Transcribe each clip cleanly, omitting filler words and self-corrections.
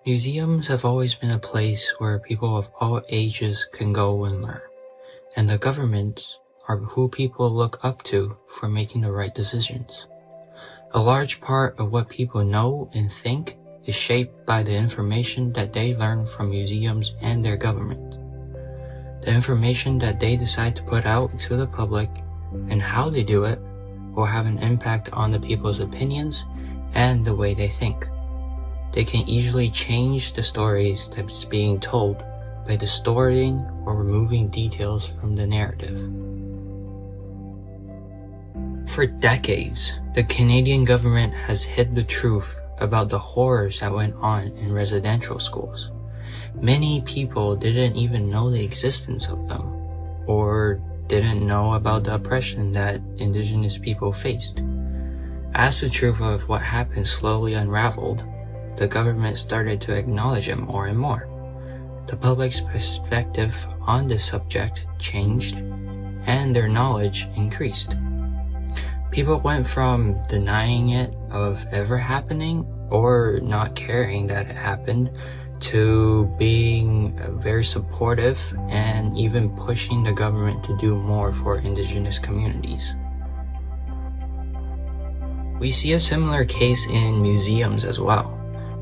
Museums have always been a place where people of all ages can go and learn, and the governments are who people look up to for making the right decisions. A large part of what people know and think is shaped by the information that they learn from museums and their government. The information that they decide to put out to the public and how they do it will have an impact on the people's opinions and the way they think. They can easily change the stories that's being told by distorting or removing details from the narrative. For decades, the Canadian government has hid the truth about the horrors that went on in residential schools. Many people didn't even know the existence of them, or didn't know about the oppression that Indigenous people faced. As the truth of what happened slowly unraveled, the government started to acknowledge it more and more. The public's perspective on this subject changed, and their knowledge increased. People went from denying it of ever happening or not caring that it happened to being very supportive and even pushing the government to do more for Indigenous communities. We see a similar case in museums as well.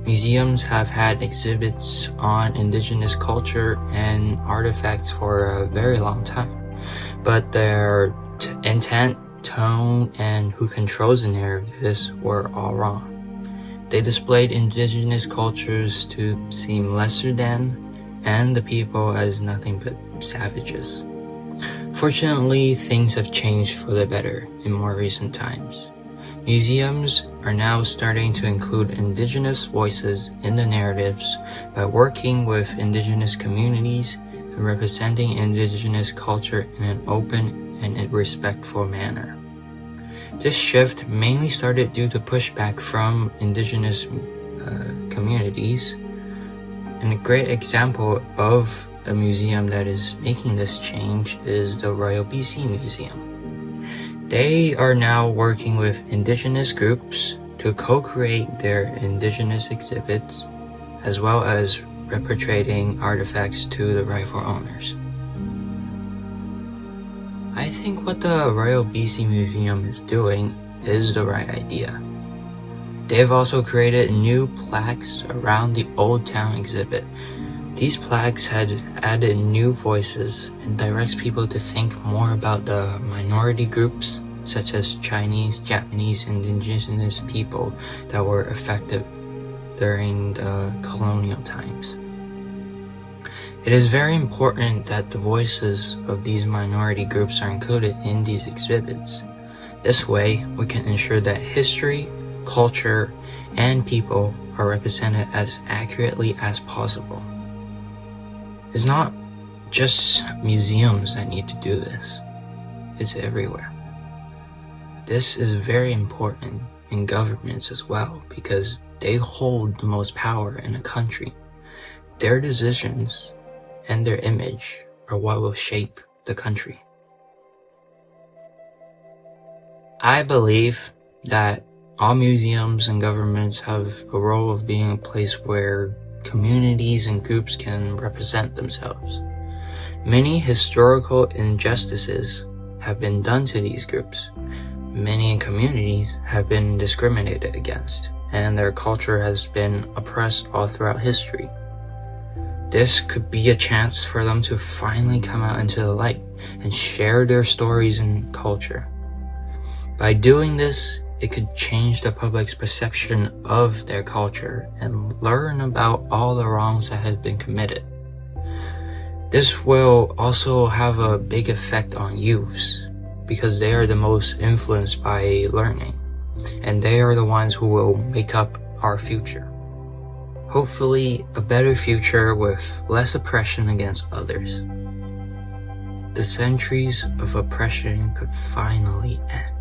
Museums have had exhibits on Indigenous culture and artifacts for a very long time, but their intent, tone, and who controls the narratives were all wrong. They displayed Indigenous cultures to seem lesser than, and the people as nothing but savages. Fortunately, things have changed for the better in more recent times. Museums are now starting to include Indigenous voices in the narratives by working with Indigenous communities and representing Indigenous culture in an open and respectful manner. This shift mainly started due to pushback from Indigenous communities, and a great example of a museum that is making this change is the Royal BC Museum. They are now working with Indigenous groups to co-create their Indigenous exhibits, as well as repatriating artifacts to the rightful owners. I think what the Royal BC Museum is doing is the right idea. They've also created new plaques around the Old Town exhibit. These plaques had added new voices and directs people to think more about the minority groups such as Chinese, Japanese, and Indigenous people that were affected during the colonial times. It is very important that the voices of these minority groups are included in these exhibits. This way, we can ensure that history, culture, and people are represented as accurately as possible. It's not just museums that need to do this. It's everywhere. This is very important in governments as well because they hold the most power in a country. Their decisions and their image are what will shape the country. I believe that all museums and governments have a role of being a place where communities and groups can represent themselves. Many historical injustices have been done to these groups. Many communities have been discriminated against, and their culture has been oppressed all throughout history. This could be a chance for them to finally come out into the light and share their stories and culture. By doing this, it could change the public's perception of their culture and learn about all the wrongs that have been committed. This will also have a big effect on youths because they are the most influenced by learning, and they are the ones who will make up our future. Hopefully, a better future with less oppression against others. The centuries of oppression could finally end.